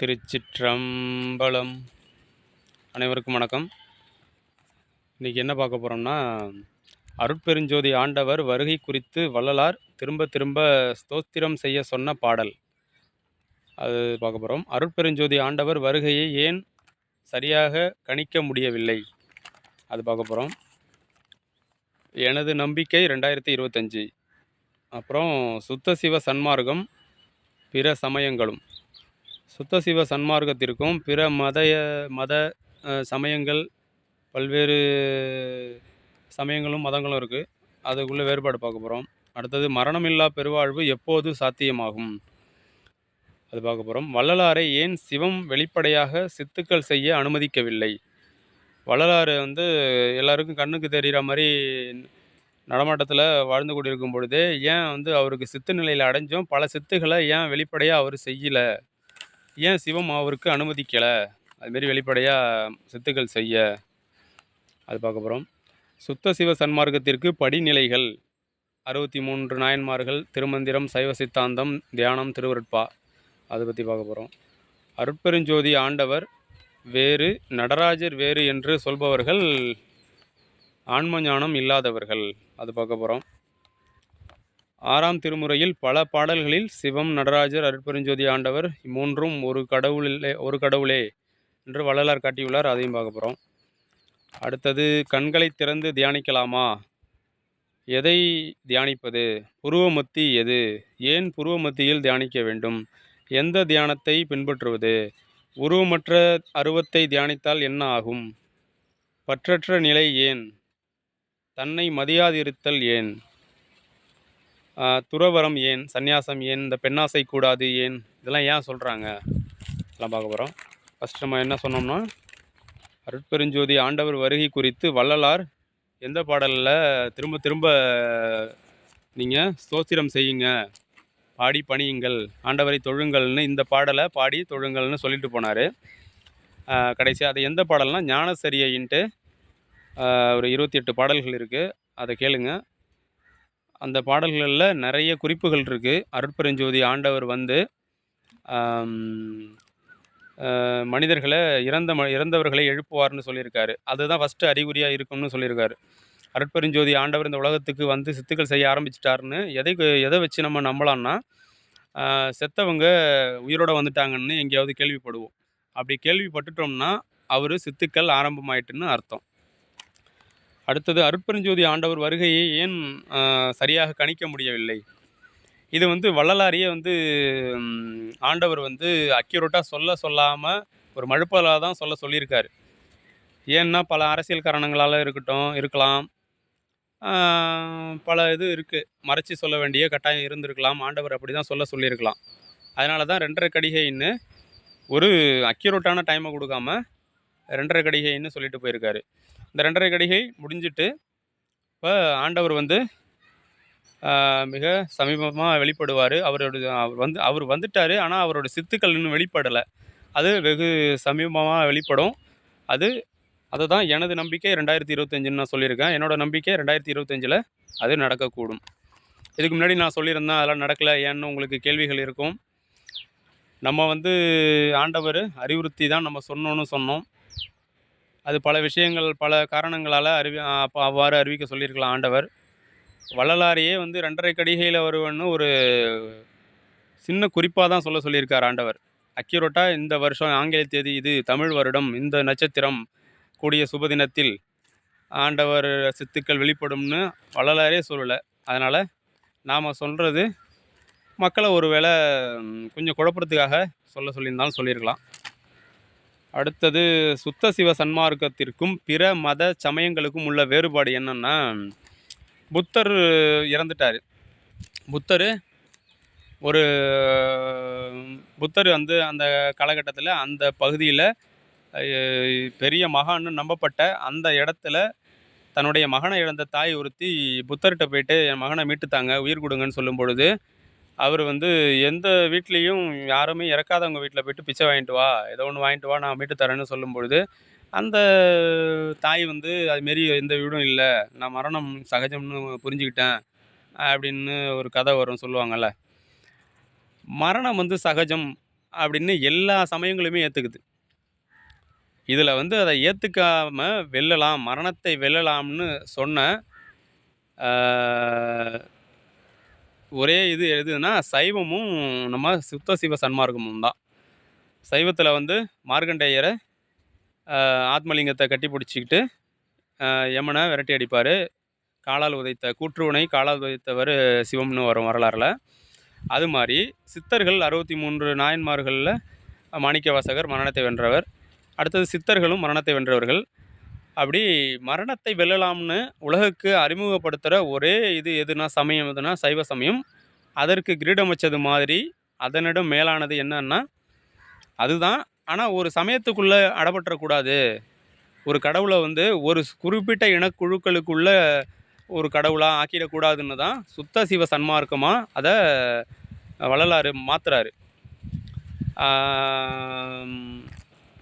திருச்சிற்றம்பலம். அனைவருக்கும் வணக்கம். இன்றைக்கி என்ன பார்க்க போகிறோம்னா, அருட்பெருஞ்சோதி ஆண்டவர் வருகை குறித்து வள்ளலார் திரும்ப திரும்ப ஸ்தோத்திரம் செய்ய சொன்ன பாடல், அது பார்க்க போகிறோம். அருட்பெருஞ்சோதி ஆண்டவர் வருகையை ஏன் சரியாக கணிக்க முடியவில்லை, அது பார்க்க போகிறோம். எனது நம்பிக்கை 2025. அப்புறம் சுத்த சிவ சன்மார்க்கம் பிற சமயங்களும். சுத்த சிவ சன்மார்க்கத்திற்கும் பிற மத சமயங்கள், பல்வேறு சமயங்களும் மதங்களும் இருக்குது. அதுக்குள்ளே வேறுபாடு பார்க்க போகிறோம். அடுத்தது மரணமில்லா பெருவாழ்வு எப்போது சாத்தியமாகும், அது பார்க்க போகிறோம். வள்ளலாரை ஏன் சிவம் வெளிப்படையாக சித்துக்கள் செய்ய அனுமதிக்கவில்லை? வள்ளலார் எல்லாருக்கும் கண்ணுக்கு தெரிகிற மாதிரி நடமாட்டத்தில் வாழ்ந்து கொண்டிருக்கும் பொழுதே ஏன் அவருக்கு சித்து நிலையில் அடைஞ்சும் பல சித்துக்களை ஏன் வெளிப்படையாக அவர் செய்யலை? ஏன் சிவம் அவருக்கு அனுமதிக்கலை அதுமாரி வெளிப்படையாக சித்துக்கள் செய்ய, அது பார்க்க போகிறோம். சுத்த சிவ சன்மார்க்கத்திற்கு படிநிலைகள் 63 நாயன்மார்கள், திருமந்திரம், சைவ சித்தாந்தம், தியானம், திருவருட்பா, அதை பற்றி பார்க்க போகிறோம். அருட்பெருஞ்சோதி ஆண்டவர் வேறு, நடராஜர் வேறு என்று சொல்பவர்கள் ஆன்ம ஞானம் இல்லாதவர்கள், அது பார்க்க போகிறோம். 6ஆம் திருமுறையில் பல பாடல்களில் சிவம், நடராஜர், அருட்பெருஞ்சோதி ஆண்டவர் மூன்றும் ஒரு கடவுளே என்று வள்ளலார் காட்டியுள்ளார், அதையும் பார்க்க போகிறோம். அடுத்தது கண்களை திறந்து தியானிக்கலாமா? எதை தியானிப்பது? புருவமத்தி எது? ஏன் புருவமத்தியில் தியானிக்க வேண்டும்? எந்த தியானத்தை பின்பற்றுவது? உருவமற்ற அருவத்தை தியானித்தால் என்ன ஆகும்? பற்றற்ற நிலை ஏன்? தன்னை மதியாதிருத்தல் ஏன்? துறவரம் ஏன்? சந்நியாசம் ஏன்? இந்த பெண்ணாசை கூடாது ஏன்? இதெல்லாம் ஏன் சொல்கிறாங்க, இதெல்லாம் பார்க்க போகிறோம். ஃபஸ்ட் நம்ம என்ன சொன்னோம்னா, அருட்பெருஞ்சோதி ஆண்டவர் வருகை குறித்து வள்ளலார் எந்த பாடலில் திரும்ப திரும்ப நீங்கள் ஸ்தோத்திரம் செய்யுங்க, பாடி பணியுங்கள், ஆண்டவரை தொழுங்கள்னு இந்த பாடலை பாடி தொழுங்கள்னு சொல்லிட்டு போனார். கடைசியாக அது எந்த பாடல்னால் ஞானசரியைன்ட்டு ஒரு 28 பாடல்கள் இருக்குது, அதை கேளுங்க. அந்த பாடல்களில் நிறைய குறிப்புகள் இருக்குது. அருட்பெருஞ்சோதி ஆண்டவர் மனிதர்களை இறந்தவர்களை எழுப்புவார்னு சொல்லியிருக்காரு. அதுதான் ஃபஸ்ட்டு அறிகுறியாக இருக்கும்னு சொல்லியிருக்காரு. அருட்பெருஞ்சோதி ஆண்டவர் இந்த உலகத்துக்கு சித்துக்கள் செய்ய ஆரம்பிச்சிட்டாருன்னு எதை வச்சு நம்ம நம்பலாம்னா, செத்தவங்க உயிரோட வந்துட்டாங்கன்னு எங்கேயாவது கேள்விப்படுவோம். அப்படி கேள்விப்பட்டுட்டோம்னா அவர் சித்துக்கள் ஆரம்பமாயிட்டுன்னு அர்த்தம். அடுத்தது அருட்பெருஞ்சோதி ஆண்டவர் வருகையை ஏன் சரியாக கணிக்க முடியவில்லை? இது வள்ளலாரியே ஆண்டவர் அக்யூரேட்டாக சொல்லாமல் ஒரு மழுப்பலாக தான் சொல்லியிருக்காரு. ஏன்னா பல அரசியல் காரணங்களால் இருக்கலாம், பல இது இருக்குது, மறைச்சி சொல்ல வேண்டிய கட்டாயம் இருந்திருக்கலாம். ஆண்டவர் அப்படி தான் சொல்லியிருக்கலாம். அதனால தான் 2.5 கடிகைன்னு ஒரு அக்யூரேட்டான டைமை கொடுக்காம 2.5 கடிகைன்னு சொல்லிட்டு போயிருக்காரு. இந்த 2.5 கடிகை முடிஞ்சிட்டு இப்போ ஆண்டவர் மிக சமீபமாக வெளிப்படுவார். அவர் வந்துட்டார், ஆனால் அவரோட சித்துக்கள் இன்னும் வெளிப்படலை. அது வெகு சமீபமாக வெளிப்படும். அதை தான் எனது நம்பிக்கை 2025ன்னு நான் சொல்லியிருக்கேன். என்னோடய நம்பிக்கை 2025 அது நடக்கக்கூடும். இதுக்கு முன்னாடி நான் சொல்லியிருந்தேன், அதெல்லாம் நடக்கலை ஏன்னு உங்களுக்கு கேள்விகள் இருக்கும். நம்ம ஆண்டவர் அறிவுறுத்தி தான் நம்ம சொன்னோம். அது பல விஷயங்கள், பல காரணங்களால் அவ்வாறு அறிவிக்க சொல்லியிருக்கலாம் ஆண்டவர். வள்ளலாரையே 2.5 கடிகையில் வருவன்னு ஒரு சின்ன குறிப்பாக தான் சொல்லியிருக்கார் ஆண்டவர். அக்யூரேட்டாக இந்த வருஷம் ஆங்கில தேதி இது, தமிழ் வருடம், இந்த நட்சத்திரம் கூடிய சுபதினத்தில் ஆண்டவர் சித்துக்கள் வெளிப்படும்னு வள்ளலாரே சொல்லலை. அதனால் நாம் சொல்கிறது மக்களை ஒரு வேளை கொஞ்சம் குழப்பத்துக்காக சொல்லியிருந்தாலும் சொல்லியிருக்கலாம். அடுத்தது சுத்த சிவ சன்மார்க்கத்திற்கும் பிற மத சமயங்களுக்கும் உள்ள வேறுபாடு என்னென்னா, புத்தர் இறந்துட்டார். புத்தர் அந்த காலகட்டத்தில் அந்த பகுதியில் பெரிய மகான்னு நம்பப்பட்ட அந்த இடத்துல தன்னுடைய மகனை இழந்த தாய் ஒருத்தி புத்தர்கிட்ட போயிட்டு என் மகனை மீட்டுத்தாங்க, உயிர் கொடுங்கன்னு சொல்லும் பொழுது, அவர் எந்த வீட்லேயும் யாருமே இறக்காதவங்க வீட்டில் போய்ட்டு பிச்சை வாங்கிட்டு வா, ஏதோ ஒன்று வாங்கிட்டு வா, நான் மீட்டு தரேன்னு சொல்லும் பொழுது, அந்த தாய் அதுமாரி எந்த வீடும் இல்லை, நான் மரணம் சகஜம்னு புரிஞ்சுக்கிட்டேன் அப்படின்னு ஒரு கதை வரும், சொல்லுவாங்கள்ல. மரணம் சகஜம் அப்படின்னு எல்லா சமயங்களுமே ஏத்துக்குது. இதுல வந்து அத ஏத்துக்காம வெல்லலாம், மரணத்தை வெல்லலாம்னு சொன்ன ஆ ஒரே இது எதுன்னா, சைவமும் நம்ம சுத்த சிவ சன்மார்க்கமும் தான். சைவத்தில வந்து மார்க்கண்டேயர ஆத்மலிங்கத்த கட்டி புடிச்சுக்கிட்டு, யமன விரட்டி அடிப்பாரு. காலால் உதைத்த கூற்றுவனை காலால் உதைத்தவர் சிவம்னு வரும் வரலாறுல. அது மாரி சித்தர்கள் 63 நாயன்மார்கள்ல மாணிக்கவாசகர் மரணத்தை வென்றவர். அடுத்தது சித்தர்களும் மரணத்தை வென்றவர்கள். அப்படி மரணத்தை வெல்லலாம்னு உலகுக்கு அறிமுகப்படுத்துற ஒரே இது எதுனா, சமயம் எதுனா சைவ சமயம். அதற்கு கிரீடம் வச்சது மாதிரி, அதனிடம் மேலானது என்னன்னா, அதுதான். ஆனா ஒரு சமயத்துக்குள்ள அடப்பற்றக்கூடாது. ஒரு கடவுள வந்து ஒரு குறிப்பிட்ட இனக்குழுக்களுக்குள்ள ஒரு கடவுளா ஆக்கிடக்கூடாதுன்னு தான் சுத்த சிவ சன்மார்க்கமா அத வள்ளலார் மாத்துறாரு. ஆம்,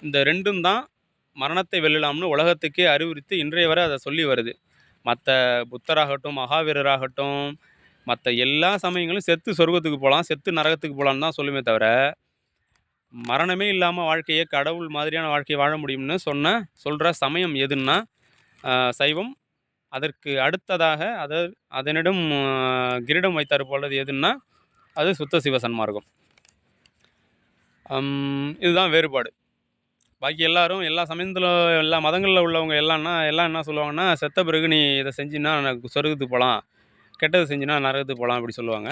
இந்த 2ம் தான் மரணத்தை வெல்லலாம்னு உலகத்துக்கே அறிவுறுத்தி இன்றைய வரை அத சொல்லி வருது. மத்த புத்தராகட்டும், மகாவீரராகட்டும், மத்த எல்லா சமயங்களும் செத்து சொர்க்கத்துக்கு போலாம், செத்து நரகத்துக்கு போலான்னு தான் சொல்லுமே தவிர, மரணமே இல்லாம வாழ்க்கைய கடவுள் மாதிரியான வாழ்க்கைய வாழ முடியும்னு சொல்ற சமயம் எதுன்னா, சைவம். அதற்கு அடுத்ததாக அதனிடம் கிரீடம் வைத்தார் போலது எதுன்னா, அது சுத்த சிவ சன்மார்க்கம். இதுதான் வேறுபாடு. பாக்கி எல்லாரும் எல்லா சமயத்துல எல்லா மதங்கள்ல உள்ளவங்க எல்லாம் என்ன சொல்லுவாங்கன்னா, "செத்த பிறகு நீ இத செஞ்சீன்னா சொர்க்கத்துக்கு போலாம். கெட்டது செஞ்சீன்னா நரகத்துக்கு போலாம்" அப்படி சொல்லுவாங்க.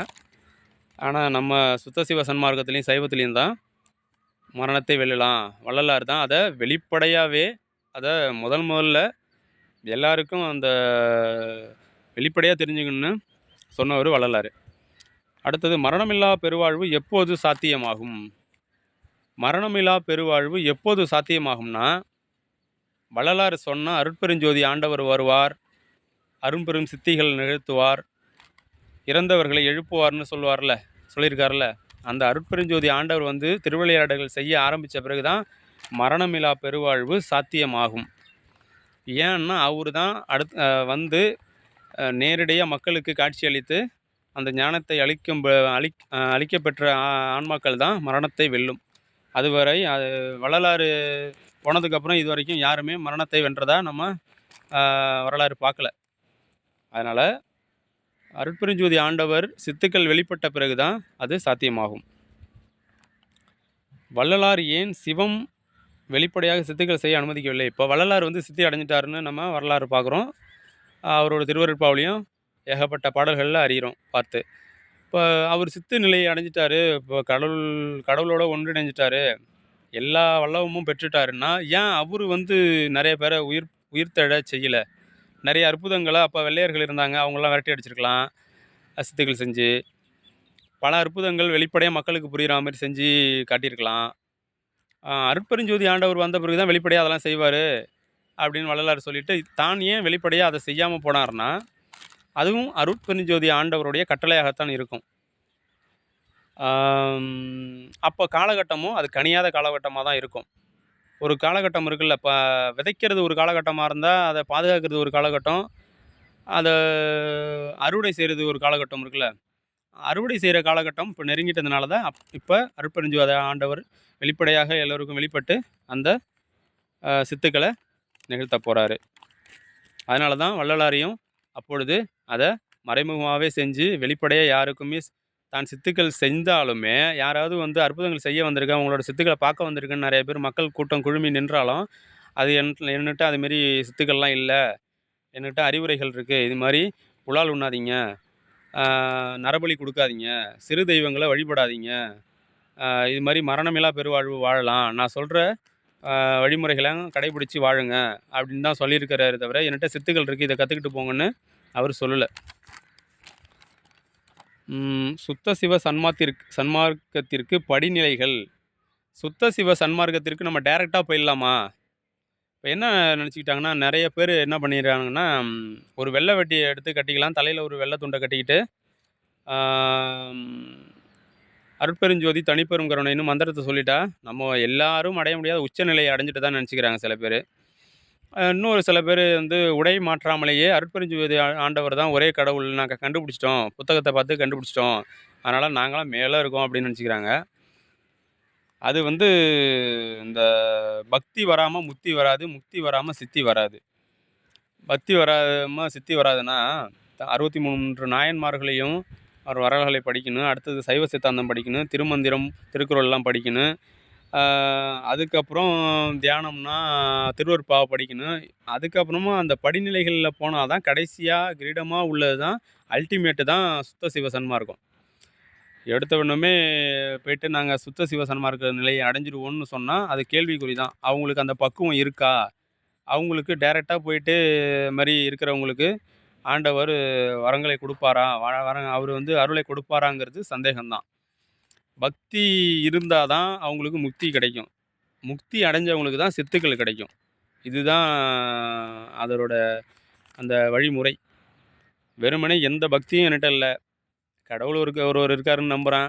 ஆனா நம்ம சுத்த சிவ சன்மார்க்கத்திலயும், சைவத்திலயும் தான் மரணத்தை வெல்லலாம். வள்ளலார் தான் அத வெளிப்படையாவே அத முதல்ல எல்லாருக்கும் அந்த வெளிப்படையா தெரிஞ்சுக்கணும்னு சொன்னவரு வள்ளலாரு. அடுத்தது மரணமில்லா பெருவாழ்வு எப்போது சாத்தியமாகும்? மரணமில்லா பெருவாழ்வு எப்போது சாத்தியமாகும்னா, வள்ளலார் சொன்ன அருட்பெருஞ்சோதி ஆண்டவர் வருவார், அரும்பெரும் சித்திகள் நிகழ்த்துவார், இறந்தவர்களை எழுப்புவார்ன்னு சொல்லியிருக்கார்ல. அந்த அருட்பெருஞ்சோதி ஆண்டவர் வந்து திருவிளையாடல்கள் செய்ய ஆரம்பிச்ச பிறகு தான் மரணமில்லா பெருவாழ்வு சாத்தியமாகும். ஏன்னா, அவரு தான் வந்து நேரடியா மக்களுக்கு காட்சியளித்து, அந்த ஞானத்தை அளிக்கப்பெற்ற ஆன்மாக்கள் தான் மரணத்தை வெல்லும். அதுவரை வள்ளலார் போனதுக்கப்புறம் இதுவரைக்கும் யாருமே மரணத்தை வென்றதா நம்ம வரலாறு பார்க்கல. அதனால அருட்பெருஞ்சோதி ஆண்டவர் சித்துக்கள் வெளிப்பட்ட பிறகு தான் அது சாத்தியமாகும். வள்ளலார் ஏன் சிவம் வெளிப்படையாக சித்துக்கள் செய்ய அனுமதிக்கவில்லை? இப்போ வள்ளலார் வந்து சித்தி அடைஞ்சிட்டாருன்னு நம்ம வரலாறு பார்க்குறோம். அவரோட திருவருட்பாவிலையும் ஏகப்பட்ட பாடல்களில் அறிகிறோம் பார்த்து. இப்போ அவர் சித்து நிலையை அடைஞ்சிட்டாரு, இப்போ கடவுளோட ஒன்றிணைஞ்சிட்டாரு, எல்லா வல்லவமும் பெற்றுட்டாருன்னா, ஏன் அவரு வந்து நிறைய பேரை உயிர்த்தெழ செய்யல? நிறைய அற்புதங்கள அப்போ வெள்ளையர்கள் இருந்தாங்க, அவங்களாம் விரட்டி அடிச்சிருக்கலாம் சித்துக்கள் செஞ்சு. பல அற்புதங்கள் வெளிப்படையாக மக்களுக்கு புரிகிற மாதிரி செஞ்சு காட்டியிருக்கலாம். அருட்பெருஞ்சோதி ஆண்டவர் வந்த பிறகு தான் வெளிப்படையாக அதெல்லாம் செய்வார் அப்படின்னு வள்ளலார் சொல்லிட்டு, தான் ஏன் வெளிப்படையாக அதை செய்யாமல் போனார்னா, அதுவும் அருட்பெருஞ்சோதி ஆண்டவருடைய கட்டளையாகத்தான் இருக்கும். அப்போ காலகட்டமும் அது கனியாத காலகட்டமாக தான் இருக்கும். ஒரு காலகட்டம் இருக்குல்ல, இப்போ விதைக்கிறது ஒரு காலகட்டமாக இருந்தால் அதை பாதுகாக்கிறது ஒரு காலகட்டம், அதை அறுவடை செய்கிறது ஒரு காலகட்டம் இருக்குல்ல. அறுவடை செய்கிற காலகட்டம் இப்போ நெருங்கிட்டதுனால தான் இப்போ அருட்பெருஞ்சோதி ஆண்டவர் வெளிப்படையாக எல்லோருக்கும் வெளிப்பட்டு அந்த சித்துக்களை நிகழ்த்த போகிறாரு. அதனால தான் வள்ளலாரையும் அப்பொழுது அதை மறைமுகமாகவே செஞ்சு வெளிப்படையாக யாருக்குமே தான் சித்துக்கள் செஞ்சாலுமே யாராவது வந்து அற்புதங்கள் செய்ய வந்திருக்கேன், உங்களோட சித்துக்களை பார்க்க வந்திருக்குன்னு நிறைய பேர் மக்கள் கூட்டம் குழுமி நின்றாலும், அது என்கிட்ட அதுமாரி சித்துக்கள்லாம் இல்லை, என்கிட்ட அறிவுரைகள் இருக்குது, இது மாதிரி புலால் உண்ணாதீங்க, நரபலி கொடுக்காதீங்க, சிறு தெய்வங்களை வழிபடாதீங்க, இது மாதிரி மரணமில்லா பெருவாழ்வு வாழலாம், நான் சொல்கிற வழிமுறைகளை கடைபிடிச்சி வாழுங்க அப்படின்னு தான் சொல்லியிருக்கிறாரு தவிர, என்கிட்ட சித்துக்கள் இருக்குது, இதை கற்றுக்கிட்டு போங்கன்னு அவர் சொல்லலை. சுத்த சிவ சன்மார்க்கத்திற்கு படிநிலைகள். சுத்த சிவ சன்மார்க்கத்திற்கு நம்ம டைரெக்டாக போயிடலாமா? இப்போ என்ன நினச்சிக்கிட்டாங்கன்னா, நிறைய பேர் என்ன பண்ணிடுறாங்கன்னா, ஒரு வெள்ளை வேட்டியை எடுத்து கட்டிக்கலாம், தலையில் ஒரு வெள்ளை துண்டை கட்டிக்கிட்டு, அருட்பெருஞ்சோதி தனிப்பெரும் கருணைன்னு மந்திரத்தை சொல்லிட்டா, நம்ம எல்லாரும் அடைய முடியாத உச்சநிலையை அடைஞ்சிட்டு தான் நினச்சிக்கிறாங்க சில பேர். இன்னொரு சில பேர் வந்து உடை மாற்றாமலேயே அருட்பெருஞ்சோதி ஆண்டவர் தான் ஒரே கடவுள் நாங்கள் கண்டுபிடிச்சிட்டோம், புத்தகத்தை பார்த்து கண்டுபிடிச்சிட்டோம், அதனால் நாங்களாம் மேலே இருக்கோம் அப்படின்னு நினச்சிக்கிறாங்க. அது வந்து இந்த பக்தி வராம முக்தி வராது. முக்தி வராம சித்தி வராது. பக்தி வராம சித்தி வராதுன்னா, 63 நாயன்மார்களையும் அவர் வரலாறுகளை படிக்கணும். அடுத்தது சைவ சித்தாந்தம் படிக்கணும். திருமந்திரம், திருக்குறள்லாம் படிக்கணும். ஆ அதுக்கப்புறம் தியானம்னா திருவருட்பாவ படிக்கணும். அதுக்கப்புறமா அந்த படிநிலைகள்ல போனா தான் கடைசியா கிரீடமா உள்ளது தான் அல்டிமேட்டு தான் சுத்த சிவ சன்மார்க்கம். எடுத்த உடனுமே போயிட்டு நாங்க சுத்த சிவ சன்மார்க்க நிலையை அடைஞ்சிருவோம்னு சொன்னா, அது கேள்விக்குறி தான். அவங்களுக்கு அந்த பக்குவம் இருக்கா? அவங்களுக்கு டைரக்ட்டா போயிட்டு மாரி இருக்கிறவங்களுக்கு ஆண்டவர் வரங்களை குடுப்பாரா? அவரு வந்து அருளை கொடுப்பாராங்கிறது சந்தேகம் தான். பக்தி இருந்தா தான் அவங்களுக்கு முக்தி கிடைக்கும். முக்தி அடைஞ்சவங்களுக்கு தான் சித்துக்கள் கிடைக்கும். இதுதான் அதனோட அந்த வழிமுறை. வெறுமனே எந்த பக்தியும் என்ட்ட இல்ல. கடவுள் ஒருவர் இருக்காருன்னு நம்புறேன்.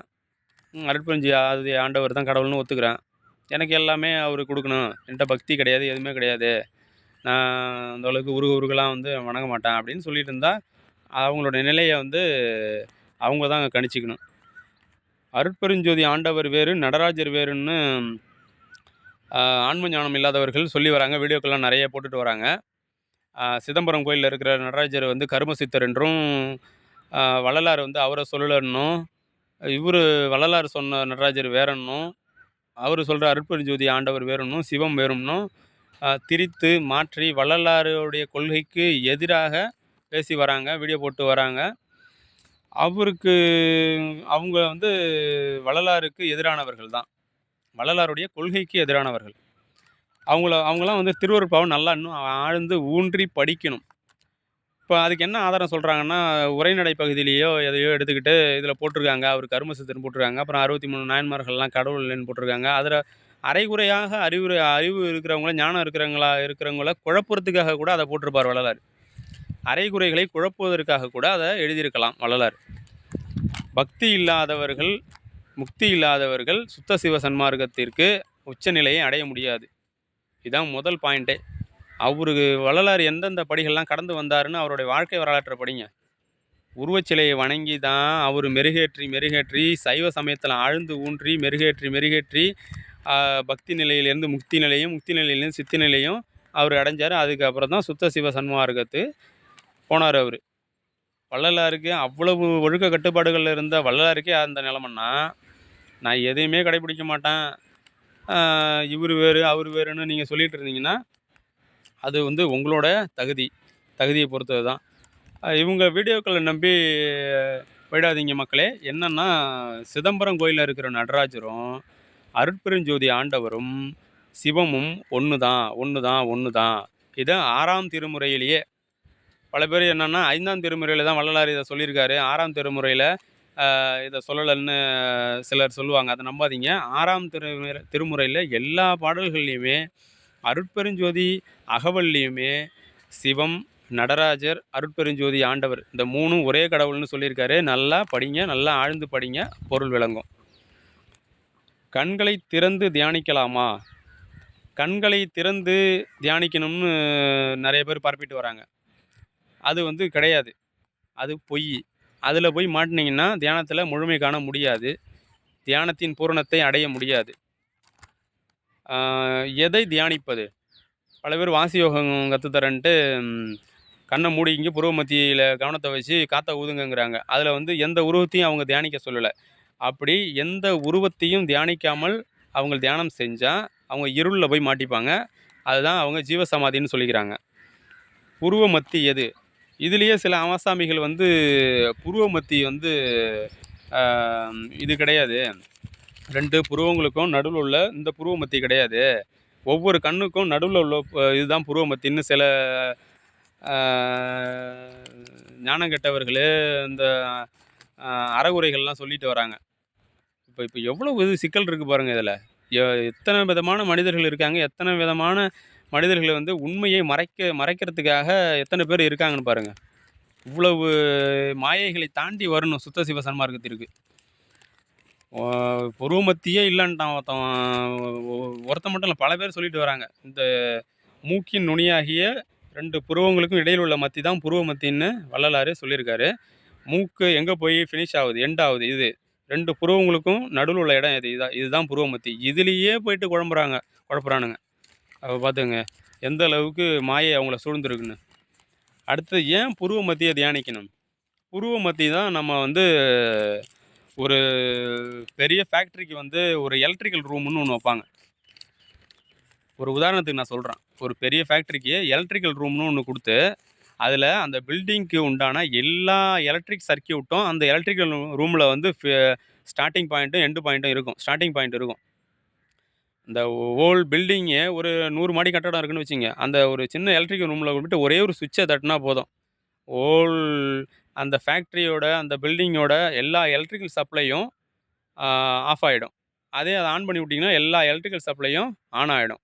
அருட்பெருஞ்சி ஆதி ஆண்டவர் தான் கடவுள்னு ஒத்துக்கிறேன். எனக்கு எல்லாமே அவரு குடுக்கணும். என்ட்ட பக்தி கிடையாது, எதுவுமே கிடையாது. நான் அந்த அளவுக்கு உருகலாம் வந்து வணங்க மாட்டேன் அப்படின்னு சொல்லிட்டு இருந்தா, அவங்களோட நிலைய வந்து அவங்க தான் கணிச்சுக்கணும். அருட்பெருஞ்சோதி ஆண்டவர் வேறு, நடராஜர் வேறுன்னு ஆன்ம ஞானம் இல்லாதவர்கள் சொல்லி வராங்க. வீடியோக்கள்லாம் நெறைய போட்டுட்டு வராங்க. சிதம்பரம் கோயில்ல இருக்கிற நடராஜர் வந்து கருமசித்தர் என்றும், வள்ளலார் வந்து அவர சொல்லலன்னும், இவரு வள்ளலார் சொன்ன நடராஜர் வேறன்னும், அவரு சொல்ற அருட்பெருஞ்சோதி ஆண்டவர் வேறுன்னும், சிவம் வேறும்னும் திரித்து, மாற்றி வள்ளலாருடைய கொள்கைக்கு எதிராக பேசி வராங்க. வீடியோ போட்டு வராங்க. அவருக்கு அவங்க வந்து வள்ளலாருக்கு எதிரானவர்கள் தான். வள்ளலாருடைய கொள்கைக்கு எதிரானவர்கள். அவங்கலாம் வந்து திருவருட்பாவ நல்லா இன்னும் ஆழ்ந்து ஊன்றி படிக்கணும். இப்ப அதுக்கு என்ன ஆதாரம் சொல்றாங்கன்னா, உரைநடை பகுதியிலேயோ எதையோ எடுத்துக்கிட்டு இதில போட்டிருக்காங்க. அவரு கருமசித்தர்ன்னு போட்டிருக்காங்க. அப்புறம் 63 நாயன்மார்கள்லாம் கடவுள் இல்லைன்னு போட்டிருக்காங்க. அதில அரைகுறையாக அறிவு இருக்கிறவங்கள, ஞானம் இருக்கிறவங்கள குழப்புறதுக்காக கூட அத போட்டிருப்பார் வள்ளலார். அரைகுறைகளை குழப்புவதற்காக கூட அத எழுதியிருக்கலாம் வள்ளலார். பக்தி இல்லாதவர்கள், முக்தி இல்லாதவர்கள் சுத்த சிவ சன்மார்க்கத்திற்கு உச்சநிலையை அடைய முடியாது. இதான் முதல் பாயிண்ட்டே. அவரு வள்ளலார் எந்தெந்த படிகள்லாம் கடந்து வந்தாருன்னு அவருடைய வாழ்க்கை வரலாற்ற படிங்க. உருவச்சிலையை வணங்கி தான் அவரு மெருகேற்றி சைவ சமயத்தில ஆழ்ந்து ஊன்றி மெருகேற்றி பக்தி நிலையிலேருந்து முக்தி நிலையும், முக்தி நிலையிலேருந்து சித்தி நிலையும் அவரு அடைஞ்சாரு. அதுக்கப்புறம் தான் சுத்த சிவ சன்மார்க்கத்து போனாரு அவரு. வள்ளலாருக்கு அவ்வளவு ஒழுக்க கட்டுப்பாடுகள்ல இருந்த வள்ளலாருக்கே அந்த நிலைமைன்னா, நான் எதையுமே கடைபிடிக்க மாட்டேன். இவரு வேறு, அவரு வேறுன்னு நீங்க சொல்லிட்டு இருந்தீங்கன்னா, அது வந்து உங்களோட தகுதிய பொறுத்தது தான். இவங்க வீடியோக்கள நம்பி போயிடாதீங்க மக்களே. என்னன்னா, சிதம்பரம் கோயில்ல இருக்கிற நடராஜரும், அருட்பெருஞ்சோதி ஆண்டவரும், சிவமும் ஒண்ணு தான். இத 6ஆம் திருமுறையிலேயே பல பேர் என்னன்னா, 5ஆம் திருமுறையில தான் வள்ளலார் இத சொல்லியிருக்காரு. 6ஆம் திருமுறையில இத சொல்லலன்னு சிலர் சொல்லுவாங்க. அத நம்பாதீங்க. 6ஆம் திருமுறையில எல்லா பாடல்கள்லயுமே அருட்பெருஞ்சோதி அகவல்லியுமே சிவம், நடராஜர், அருட்பெருஞ்சோதி ஆண்டவர் இந்த 3ம் ஒரே கடவுள்னு சொல்லியிருக்காரு. நல்லா படிங்க. நல்லா ஆழ்ந்து படிங்க. பொருள் விளங்கும். கண்களை திறந்து தியானிக்கலாமா? கண்களை திறந்து தியானிக்கணும்னு நெறைய பேர் பரப்பிட்டு வராங்க. அது வந்து கிடையாது. அது பொய்யி. அதில போய் மாட்டுனீங்கன்னா, தியானத்தில முழுமை காண முடியாது. தியானத்தின் பூரணத்தை அடைய முடியாது. எதை தியானிப்பது? பல பேர் வாசி யோகம் கத்து தரேன்ட்டு கண்ண மூடிக்கிங்க புருவ மத்தியில கவனத்த வச்சு காத்த ஊதுங்கங்கிறாங்க. அதில வந்து எந்த உருவத்தையும் அவங்க தியானிக்க சொல்லல. அப்படி எந்த உருவத்தையும் தியானிக்காமல் அவங்க தியானம் செஞ்சா, அவங்க இருள்ல போய் மாட்டிப்பாங்க. அதுதான் அவங்க ஜீவசமாதின்னு சொல்லிக்கிறாங்க. புருவ மத்தி எது? இதிலேயே சில ஆசாமிகள் வந்து புருவ மத்தி வந்து அ இது கிடையாது. 2 புருவங்களுக்கும் நடுவுல உள்ள இந்த புருவ மத்தி கிடையாது. ஒவ்வொரு கண்ணுக்கும் நடுவுல உள்ள இதுதான் புருவ மத்தின்னு சில அ ஞானம் கெட்டவர்களு, இந்த அ அறகுறைகள்லாம் சொல்லிட்டு வராங்க. இப்ப எவ்வளவு இது சிக்கல் இருக்கு பாருங்க இதில. எத்தன விதமான மனிதர்கள் இருக்காங்க. எத்தன விதமான மனிதர்கள் வந்து உண்மையை மறைக்கிறதுக்காக எத்தன பேர் இருக்காங்கன்னு பாருங்க. இவ்வளவு மாயைகளை தாண்டி வரணும் சுத்த சிவ சன்மார்க்கத்திற்கு. ஒ புருவ மத்தியே இல்லன்ட்டான் ஒருத்தன். ஒருத்தன் மட்டும் இல்ல. பல பேர் சொல்லிட்டு வராங்க. இந்த மூக்கின் நுனியாகிய 2 புருவங்களுக்கும் இடையில உள்ள மத்தி தான் புருவ மத்தின்னு வள்ளலாரே சொல்லியிருக்காரு. மூக்கு எங்க போய் ஃபினிஷ் ஆவுது, எண்ட் ஆவுது இது. 2 புருவங்களுக்கும் நடுவுல உள்ள இடம் எது? இதுதான் புருவ மத்தி. இதுலயே போயிட்டு குழப்புறானுங்க. அப்ப பார்த்துக்கங்க, எந்த அளவுக்கு மாயை அவங்கள சூழ்ந்திருக்குன்னு. அடுத்தது ஏன் புருவ மத்திய தியானிக்கணும்? புருவ மத்தி தான் நம்ம வந்து ஒரு பெரிய ஃபேக்ட்ரிக்கு வந்து ஒரு எலக்ட்ரிக்கல் ரூம்னு ஒண்ணு வப்பாங்க. ஒரு உதாரணத்துக்கு நான் சொல்றேன். ஒரு பெரிய ஃபேக்ட்ரிக்கு எலக்ட்ரிக்கல் ரூம்னு ஒண்ணு குடுத்து, அதில அந்த பில்டிங்க்கு உண்டான எல்லா எலக்ட்ரிக் சர்க்யூட்டும் அந்த எலக்ட்ரிக்கல் ரூம்ல வந்து ஸ்டார்ட்டிங் பாயிண்ட்டும், எண்ட் பாயிண்ட்டும் இருக்கும். ஸ்டார்ட்டிங் பாயிண்ட் இருக்கும். இந்த ஹோல் பில்டிங்கே ஒரு 100 மாடி கட்டடம் இருக்குன்னு வச்சுக்கங்க. அந்த ஒரு சின்ன எலக்ட்ரிக்கல் ரூம்ல கொண்டுட்டு ஒரே ஒரு ஸ்விட்ச தட்டுனா போதும். ஹோல் அந்த ஃபேக்ட்ரியோட, அந்த பில்டிங்கோட எல்லா எலக்ட்ரிக்கல் சப்ளையும் ஆ ஆஃப் ஆயிடும். அதே அத ஆன் பண்ணி விட்டீங்கன்னா, எல்லா எலக்ட்ரிக்கல் சப்ளையும் ஆன் ஆயிடும்.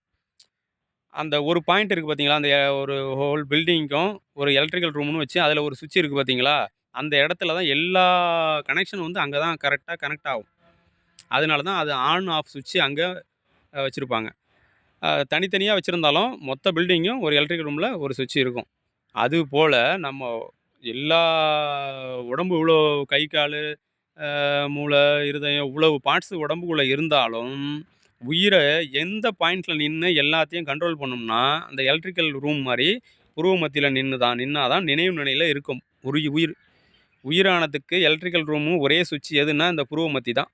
அந்த ஒரு பாயிண்ட் இருக்கு பார்த்தீங்களா? அந்த ஒரு ஹோல் பில்டிங்க்கும் ஒரு எலக்ட்ரிக்கல் ரூம்னு வச்சு, அதில ஒரு ஸ்விட்ச் இருக்கு பார்த்தீங்களா? அந்த இடத்துல தான் எல்லா கனெக்ஷன் வந்து அங்க தான் கரெக்ட்டா கனெக்ட் ஆகும். அதனால தான் அது ஆன், ஆஃப் ஸ்விட்ச் அங்க வச்சிருப்பாங்க. தனித்தனியா வச்சிருந்தாலும், மொத்த பில்டிங்கும் ஒரு எலக்ட்ரிக்கல் ரூம்ல ஒரு ஸ்விட்ச் இருக்கும். அதுபோல நம்ம எல்லா உடம்பு இவ்வளோ கை, காலு, மூளை, இருதயம் இவ்வளவு பார்ட்ஸ் உடம்புக்குள்ள இருந்தாலும், உயிர எந்த பாயிண்ட்ல நின்னு எல்லாத்தையும் கண்ட்ரோல் பண்ணும்னா, அந்த எலக்ட்ரிக்கல் ரூம் மாரி புருவ மத்தியில நின்னா தான் நினைவு நிலையில இருக்கும். உயிர். உயிரானதுக்கு எலக்ட்ரிக்கல் ரூமும் ஒரே ஸ்விட்ச் எதுன்னா, இந்த புருவ மத்தி தான்.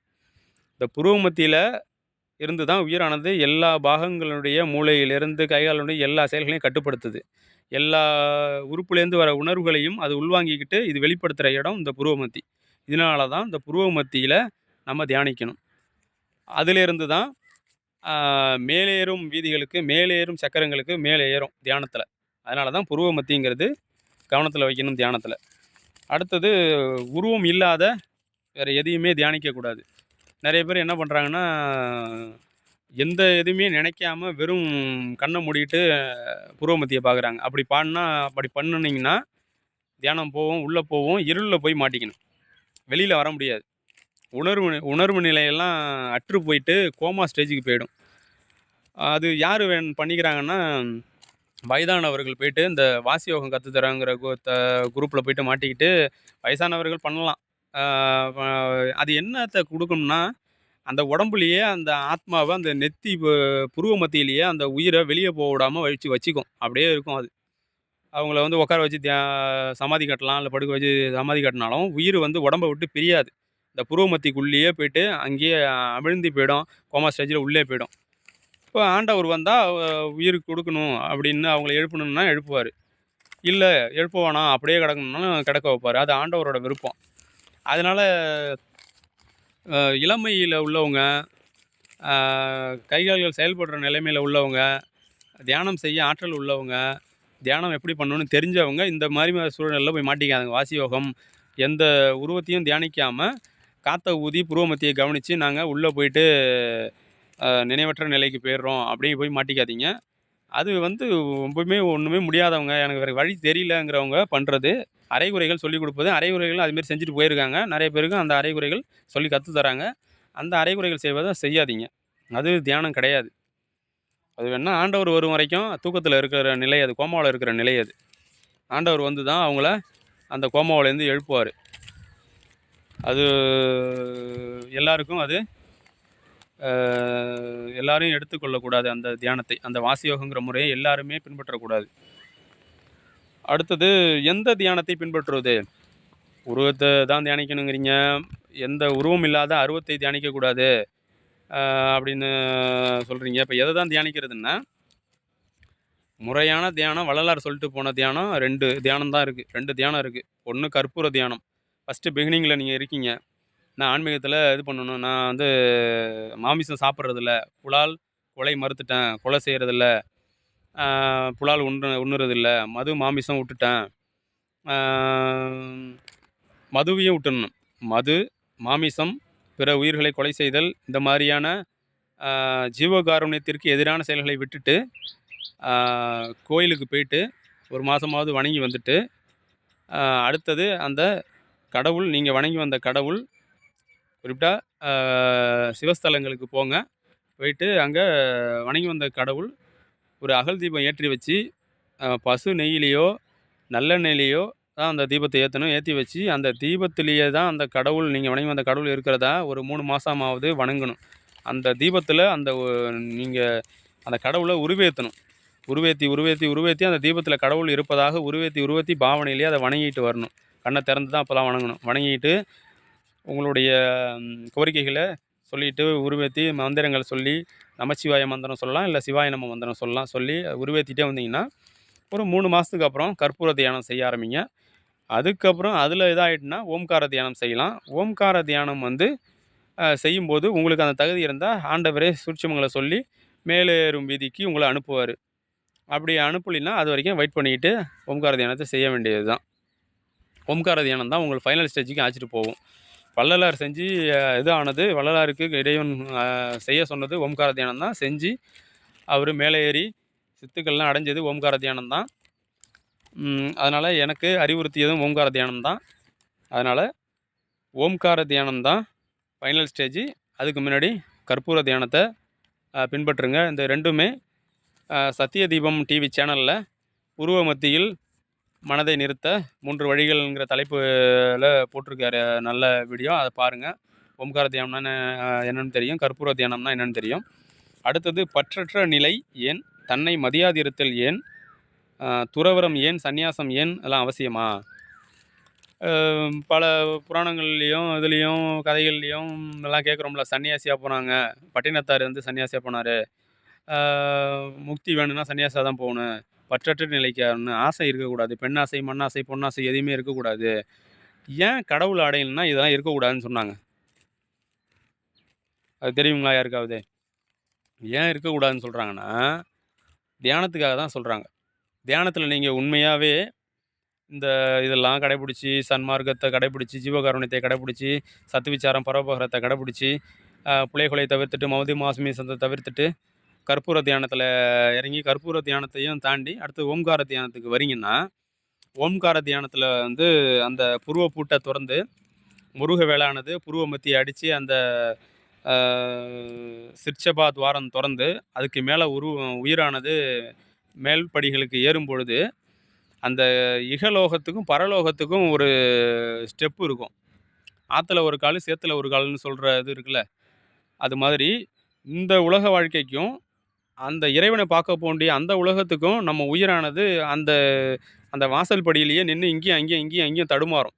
இந்த புருவ மத்தியில இருந்து தான் உயிரானது எல்லா பாகங்களுடைய மூளையிலிருந்து, கை, காலுடைய எல்லா செயல்களையும் கட்டுப்படுத்துது. எல்லா உறுப்புலேருந்து வர உணர்வுகளையும் அது உள்வாங்கிக்கிட்டு, இது வெளிப்படுத்துற இடம் இந்த புருவ மத்தி. இதனால தான் இந்த புருவ மத்தியில நம்ம தியானிக்கணும். அதிலிருந்து தான் மேலேறும் வீதிகளுக்கு, மேலேறும் சக்கரங்களுக்கு மேலே ஏறும் தியானத்தில. அதனால தான் புருவ மத்திங்கிறது கவனத்தில வைக்கணும் தியானத்தில. அடுத்தது உருவம் இல்லாத வேற எதையுமே தியானிக்கக்கூடாது. நெறைய பேர் என்ன பண்றாங்கன்னா, எந்த எதுவுமே நினைக்காம வெறும் கண்ண மூடிட்டு புருவ மத்திய பார்க்குறாங்க. அப்படி பண்ணுனீங்கன்னா, தியானம் போவும், உள்ள போவும், இருள்ல போய் மாட்டிக்கணும். வெளியில வர முடியாது. உணர்வு நிலையெல்லாம் அற்று போயிட்டு கோமா ஸ்டேஜுக்கு போயிடும். அது யாரு பண்ணிக்கிறாங்கன்னா, வயதானவர்கள் போயிட்டு இந்த வாசி யோகம் கத்து தரேங்கிற குரூப்ல போயிட்டு மாட்டிக்கிட்டு, வயசானவர்கள் பண்ணலாம். ஆ வ அது என்னத்த குடுக்கும்னா, அந்த உடம்புலயே அந்த ஆத்மாவ அந்த நெத்தி புருவ மத்தியிலேயே அந்த உயிர வெளிய போ விடாம வச்சுக்கும். அப்படியே இருக்கும் அது. அவங்கள வந்து உட்கார வச்சு சமாதி கட்டலாம், இல்ல படுக்க வச்சு சமாதி கட்டினாலும், உயிர் வந்து உடம்ப விட்டு பிரியாது. இந்த புருவ மத்திக்குள்ளேயே போயிட்டு அங்கேயே அமிழ்ந்து போயிடும். கோமா ஸ்டேஜ்ல உள்ளே போயிடும். இப்போ ஆண்டவர் வந்தா உயிர் குடுக்கணும் அப்படின்னு அவங்கள எழுப்பணும்னா எழுப்புவாரு. இல்ல எழுப்ப வேணாம் அப்படியே கிடக்கணும்னாலும் கிடக்க வைப்பாரு. அது ஆண்டவரோட விருப்பம். அதனால இளமையில உள்ளவங்க, அ கை, கால்கள் செயல்படுற நிலைமையில உள்ளவங்க, தியானம் செய்ய ஆற்றல் உள்ளவங்க, தியானம் எப்படி பண்ணணும்னு தெரிஞ்சவங்க இந்த மாரி சூழ்நிலையில போய் மாட்டிக்காதுங்க. வாசி யோகம் எந்த உருவத்தையும் தியானிக்காம, காத்த ஊதி புருவ மத்திய கவனிச்சு நாங்க உள்ள போயிட்டு நினைவற்ற நிலைக்கு போயிடுறோம் அப்படின்னு போய் மாட்டிக்காதீங்க. அது வந்து ரொம்பவுமே ஒண்ணுமே முடியாதவங்க, எனக்கு வேற வழி தெரியலங்கிறவங்க பண்றது. அரைகுறைகள் சொல்லிக் குடுப்பது. அரைகுறைகளும் அதுமாரி செஞ்சுட்டு போயிருக்காங்க. நெறைய பேருக்கு அந்த அரைகுறைகள் சொல்லி கத்து தராங்க. அந்த அரைகுறைகள் செய்வத செய்யாதீங்க. அது தியானம் கிடையாது. அது வேணா ஆண்டவர் வரும் வரைக்கும் தூக்கத்தில இருக்கிற நிலை அது. கோமாவுல இருக்கிற நிலை அது. ஆண்டவர் வந்து தான் அவங்கள அந்த கோமாவுலேருந்து எழுப்புவாரு. அது எல்லாருக்கும் அது அ எல்லாரும் எடுத்துக்கொள்ளக்கூடாது அந்த தியானத்தை. அந்த வாசியோகங்கிற முறையை எல்லாருமே பின்பற்றக்கூடாது. அடுத்தது எந்த தியானத்தை பின்பற்றுவது? உருவத்த தான் தியானிக்கணுங்கிறீங்க. எந்த உருவம் இல்லாத அருவத்தை தியானிக்கக்கூடாது அப்படின்னு சொல்றீங்க. இப்ப எத தான் தியானிக்கிறதுன்னா, முறையான தியானம் வள்ளலார் சொல்லிட்டு போன தியானம் 2 தியானம் தான் இருக்கு. 2 தியானம் இருக்கு. ஒண்ணு கற்பூர தியானம். ஃபர்ஸ்ட்டு பிகினிங்ல நீங்க இருக்கீங்க. நான் ஆன்மீகத்தில இது பண்ணணும். நான் வந்து மாமிசம் சாப்பிட்றதில்ல. புலால் கொலை மறுத்துட்டேன். கொலை செய்றதில்ல. புலால் உண்ணுறதில்ல. மது, மாமிசம் விட்டுட்டேன். ஆ மதுவையும் விட்டுடணும். மது, மாமிசம், பிற உயிர்களை கொலை செய்தல் இந்த மாரியான ஜீவகாருண்யத்திற்கு எதிரான செயல்களை விட்டுட்டு, கோயிலுக்கு போயிட்டு 1 மாசமாவது வணங்கி வந்துட்டு, அடுத்தது அந்த கடவுள் நீங்க வணங்கி வந்த கடவுள் குறிப்பிட்டா சிவஸ்தலங்களுக்கு போங்க. போயிட்டு அங்க வணங்கி வந்த கடவுள் ஒரு அகல் தீபம் ஏற்றி வச்சு, பசு நெய்யிலயோ, நல்லெண்ணெயிலயோ தான் அந்த தீபத்த ஏத்தணும். ஏத்தி வச்சு, அந்த தீபத்திலேயே தான் அந்த கடவுள் நீங்க வணங்கி வந்த கடவுள் இருக்கிறதா ஒரு 3 மாசமாவது வணங்கணும். அந்த தீபத்தில அந்த நீங்க அந்த கடவுள உருவேத்தணும். உருவேத்தி, உருவேத்தி, உருவேத்தி அந்த தீபத்தில கடவுள் இருப்பதாக உருவேத்தி, உருவேத்தி பாவனையிலேயே அத வணங்கிட்டு வரணும். கண்ண திறந்து தான் அப்பலாம் வணங்கணும். வணங்கிட்டு உங்களுடைய கோரிக்கைகள சொல்லிட்டு, உருவேத்தி மந்திரங்கள் சொல்லி, நமச்சிவாய மந்திரம் சொல்லலாம், இல்ல சிவாய நம மந்திரம் சொல்லலாம். சொல்லி உருவேத்திட்டே வந்தீங்கன்னா, ஒரு 3 மாசத்துக்கு அப்புறம் கற்பூர தியானம் செய்ய ஆரம்பிங்க. அதுக்கப்புறம் அதில இதாயிட்டுனா, ஓம்கார தியானம் செய்யலாம். ஓம்கார தியானம் வந்து செய்யும்போது உங்களுக்கு அந்த தகுதி இருந்தா, ஆண்டவரே சூட்சுமங்கள சொல்லி, மேலேறும் வீதிக்கு உங்கள அனுப்புவாரு. அப்படி அனுப்பலின்னா, அதுவரைக்கும் வெயிட் பண்ணிக்கிட்டு, ஓம்கார தியானத்த செய்ய வேண்டியது தான். ஓம்கார தியானம் தான் உங்கள ஃபைனல் ஸ்டேஜுக்கு அழைச்சிட்டு போகும். வள்ளலார் செஞ்சு இது ஆனது வள்ளலாருக்கு இறைவன் செய்ய சொன்னது ஓம்கார தியானம் தான். செஞ்சு அவரு மேலே ஏறி சித்துக்கள்லாம் அடைஞ்சது ஓம்கார தியானம் தான். அதனால எனக்கு அறிவுறுத்தியதும் ஓம்கார தியானம் தான். அதனால ஓம்கார தியானம் தான் ஃபைனல் ஸ்டேஜு. அதுக்கு முன்னாடி கற்பூர தியானத்த பின்பற்றுங்க. இந்த 2மே சத்திய தீபம் டிவி சேனல்ல உருவ மத்தியில் மனதை நிறுத்த 3 வழிகள்ங்கிற தலைப்புல போட்டிருக்காரு நல்ல வீடியோ. அத பாருங்க. ஓம்கார தியானம்னா என்னன்னு தெரியும். கற்பூர தியானம்னா என்னன்னு தெரியும். அடுத்தது பற்றற்ற நிலை ஏன்? தன்னை மதியாதிருத்தல் ஏன்? துறவறம் ஏன்? சந்நியாசம் ஏன்? அதெல்லாம் அவசியமா? பல புராணங்கள்லேயும், இதுலேயும், கதைகள்லேயும் எல்லாம் கேட்குறோம்ல. சன்னியாசியா போனாங்க. பட்டினத்தார் வந்து சன்னியாசியா போனாரு. முக்தி வேணும்னா சன்னியாசியா தான் போகணும். பற்றற்ற நிலைக்கு ஆசை இருக்கக்கூடாது. பெண்ணாசை, மண்ணாசை, பொன்னாசை எதுவுமே இருக்கக்கூடாது. ஏன் கடவுள அடையணும்னா இதெல்லாம் இருக்கக்கூடாதுன்னு சொன்னாங்க? அது தெரியுங்களா யாருக்காவது? ஏன் இருக்கக்கூடாதுன்னு சொல்கிறாங்கன்னா, தியானத்துக்காக தான் சொல்கிறாங்க. தியானத்தில நீங்க உண்மையாவே இந்த இதெல்லாம் கடைபிடிச்சு, சன்மார்க்கத்த கடைபிடிச்சு, ஜீவகாருண்யத்தை கடைபிடிச்சு, சத்விச்சாரம், பரோபகாரத்த கடைபிடிச்சு, புலை கொலை தவிர்த்துட்டு, மௌதி மாசுமீசத்த தவிர்த்துட்டு, கற்பூர தியானத்தில இறங்கி, கற்பூர தியானத்தையும் தாண்டி அடுத்து ஓம்கார தியானத்துக்கு வரீங்கன்னா, ஓம்கார தியானத்தில வந்து அந்த புருவ பூட்ட தொறந்து, முருக வேளானது புருவ மத்திய அடிச்சு, அந்த சிற்சபா துவாரம் தொறந்து, அதுக்கு மேல உயிரானது மேல் படிகளுக்கு ஏறும்பொழுது, அந்த இகலோகத்துக்கும், பரலோகத்துக்கும் ஒரு ஸ்டெப்பு இருக்கும். ஆத்துல ஒரு காலு, சேத்துல ஒரு காலுன்னு சொல்ற இது இருக்குல்ல. அது மாதிரி இந்த உலக வாழ்க்கைக்கும், அந்த இறைவன பார்க்க போண்டிய அந்த உலகத்துக்கும் நம்ம உயிரானது அந்த அந்த வாசல் படியிலேயே நின்னு இங்கேயும், அங்கேயும், இங்கேயும், அங்கேயும் தடுமாறும்.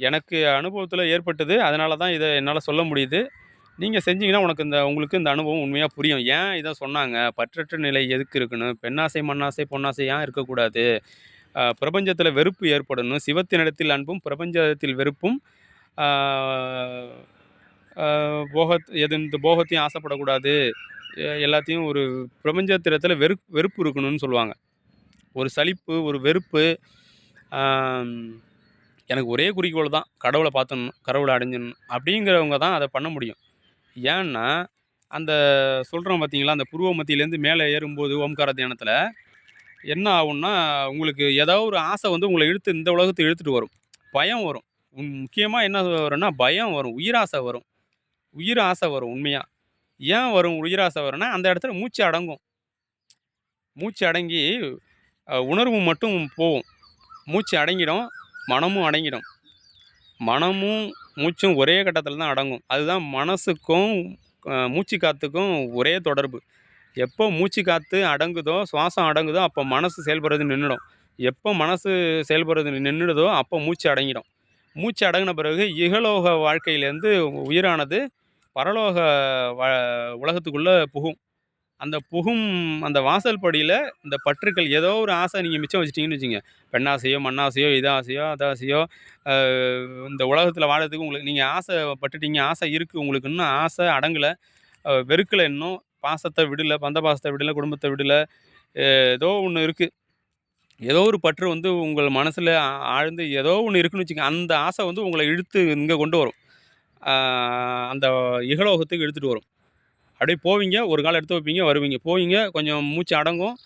எனக்கு அனுபவத்தில ஏற்பட்டது. அதனால தான் இத என்னால சொல்ல முடியுது. நீங்க செஞ்சீங்கன்னா, உங்களுக்கு இந்த அனுபவம் உண்மையா புரியும். ஏன் இத சொன்னாங்க? பற்றற்ற நிலை எதுக்கு இருக்கணும்? பெண்ணாசை, மண்ணாசை, பொன்னாசை ஏன் இருக்கக்கூடாது? பிரபஞ்சத்தில வெறுப்பு ஏற்படணும். சிவத்தினிடத்தில் அன்பும், பிரபஞ்சத்தில் வெறுப்பும், ஆ ஆ இந்த போகத்தையும் ஆசைப்படக்கூடாது. எல்லாத்தையும் ஒரு பிரபஞ்சத்திடத்தில வெறுப்பு இருக்கணும்னு சொல்லுவாங்க. ஒரு சலிப்பு, ஒரு வெறுப்பு. ஆம் எனக்கு ஒரே குறிக்கோள் தான். கடவுள பார்த்துடணும், கடவுள அடைஞ்சிடணும். அப்படிங்கிறவங்க தான் அத பண்ண முடியும். ஏன்னா, அந்த சொல்றோம் பார்த்தீங்களா, அந்த புருவ மத்தியிலேருந்து மேலே ஏறும்போது ஓம்கார தியானத்தில, என்ன ஆகும்னா, உங்களுக்கு ஏதாவது ஒரு ஆசை வந்து உங்கள இந்த உலகத்துக்கு இழுத்துட்டு வரும். பயம் வரும். முக்கியமா என்ன வரும்னா, பயம் வரும். உயிராசை வரும். உயிர் ஆசை வரும் உண்மையா. ஏன் வரும் உயிராசை வரும்னா, அந்த இடத்துல மூச்சு அடங்கும். மூச்சு அடங்கி உணர்வு மட்டும் போகும். மூச்சு அடங்கிடும். மனமும் அடங்கிடும். மனமும், மூச்சும் ஒரே கட்டத்தில தான் அடங்கும். அதுதான் மனசுக்கும், மூச்சு காத்துக்கும் ஒரே தொடர்பு. எப்போ மூச்சு காத்து அடங்குதோ, சுவாசம் அடங்குதோ, அப்போ மனசு செயல்படுறது நின்னுடும். எப்போ மனசு செயல்படுறது நின்னுடுதோ, அப்போ மூச்சு அடங்கிடும். மூச்சு அடங்கின பிறகு இகலோக வாழ்க்கையிலேருந்து உயிரானது பரலோக வ உலகத்துக்குள்ள புகும். அந்த வாசல் படியில இந்த பற்றுக்கள் ஏதோ ஒரு ஆசை நீங்க மிச்சம் வச்சுட்டீங்கன்னு வச்சுக்கங்க. பெண்ணாசையோ, மண்ணாசையோ, இதாசையோ, அதாசையோ, அ இந்த உலகத்தில வாழறதுக்கு உங்களுக்கு நீங்க ஆசைப்பட்டுட்டீங்க. ஆசை இருக்கு உங்களுக்கு. இன்னும் ஆசை அடங்கல. வெறுக்கல இன்னும். பாசத்த விடல, பந்த பாசத்த விடல, குடும்பத்த விடல. ஏதோ ஒண்ணு இருக்கு. ஏதோ ஒரு பற்று வந்து உங்கள் மனசுல ஆழ்ந்து ஏதோ ஒண்ணு இருக்குன்னு வச்சுக்கங்க. அந்த ஆசை வந்து உங்கள இழுத்து இங்க கொண்டு வரும். ஆ அந்த இகலோகத்துக்கு இழுத்துட்டு வரும். அப்படியே போவீங்க, ஒரு கால் எடுத்து வைப்பீங்க, வருவீங்க. போவீங்க, கொஞ்சம் மூச்சு அடங்கும்.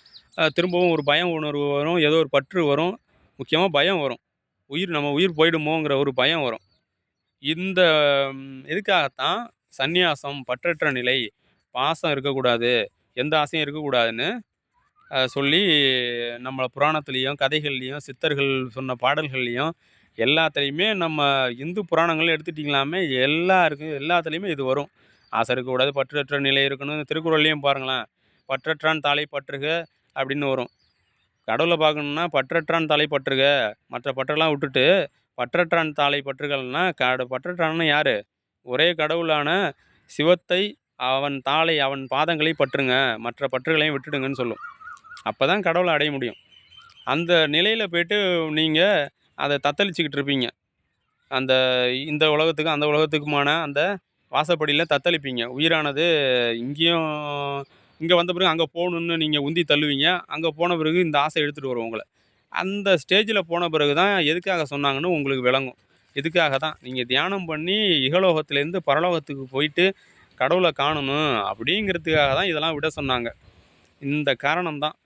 திரும்பவும் ஒரு பயம் உணர்வு வரும். ஏதோ ஒரு பற்று வரும். முக்கியமா பயம் வரும். நம்ம உயிர் போயிடுமோங்கிற ஒரு பயம் வரும். இந்த இதுக்காகத்தான் சந்நியாசம், பற்றற்ற நிலை, பாசம் இருக்கக்கூடாது, எந்த ஆசையும் இருக்கக்கூடாதுன்னு சொல்லி நம்ம புராணத்துலேயும், கதைகள்லேயும், சித்தர்கள் சொன்ன பாடல்கள்லேயும் எல்லாத்துலேயுமே நம்ம இந்து புராணங்கள் எடுத்துட்டிங்களாமே எல்லாத்துலேயுமே இது வரும். ஆசை இருக்கக்கூடாது, பற்றற்ற நிலை இருக்கணும். திருக்குறள்லேயும் பாருங்களேன், "பற்றற்றான் தாளை பற்றுக" அப்படின்னு வரும். கடவுள பார்க்கணுன்னா பற்றற்றான் தாளை பற்றுக. மற்ற பற்றெல்லாம் விட்டுட்டு, பற்றற்றான் தாளை பற்றுகள்னா பற்றற்றான்னா யாரு? ஒரே கடவுளான சிவத்தை, அவன் தாளை, அவன் பாதங்களை பற்றுங்க. மற்ற பற்றுகளையும் விட்டுடுங்கன்னு சொல்லும். அப்பதான் கடவுள அடைய முடியும். அந்த நிலையில போயிட்டு நீங்க அத தத்தளிச்சுக்கிட்டு இருப்பீங்க. அந்த இந்த உலகத்துக்கும், அந்த உலகத்துக்குமான அந்த வாசப்படியில தத்தளிப்பீங்க. உயிரானது இங்கேயும் இங்க வந்த பிறகு அங்க போணும்னு நீங்க உந்தி தள்ளுவீங்க. அங்க போன பிறகு இந்த ஆசை இழுத்துட்டு வரும் உங்கள. அந்த ஸ்டேஜ்ல போன பிறகு தான் எதுக்காக சொன்னாங்கன்னு உங்களுக்கு விளங்கும். இதுக்காக தான் நீங்க தியானம் பண்ணி இகலோகத்திலேருந்து பரலோகத்துக்கு போயிட்டு கடவுள காணணும் அப்படிங்கிறதுக்காக தான் இதெல்லாம் விட சொன்னாங்க. இந்த காரணம் தான்.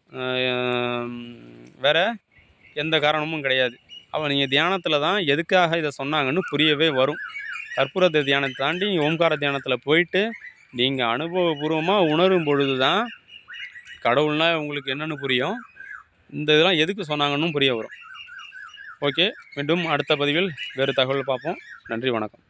அ வேற எந்த காரணமும் கிடையாது. அப்ப நீங்க தியானத்தில தான் எதுக்காக இத சொன்னாங்கன்னு புரியவே வரும். கற்பூர தியானத்த தாண்டி ஓம்கார தியானத்தில போயிட்டு, நீங்க அனுபவபூர்வமா உணரும் பொழுது தான் கடவுள்னா உங்களுக்கு என்னன்னு புரியும். இந்த இதெல்லாம் எதுக்கு சொன்னாங்கன்னும் புரிய வரும். ஓகே. மீண்டும் அடுத்த பதிவில் வேறு தகவல் பார்ப்போம். நன்றி, வணக்கம்.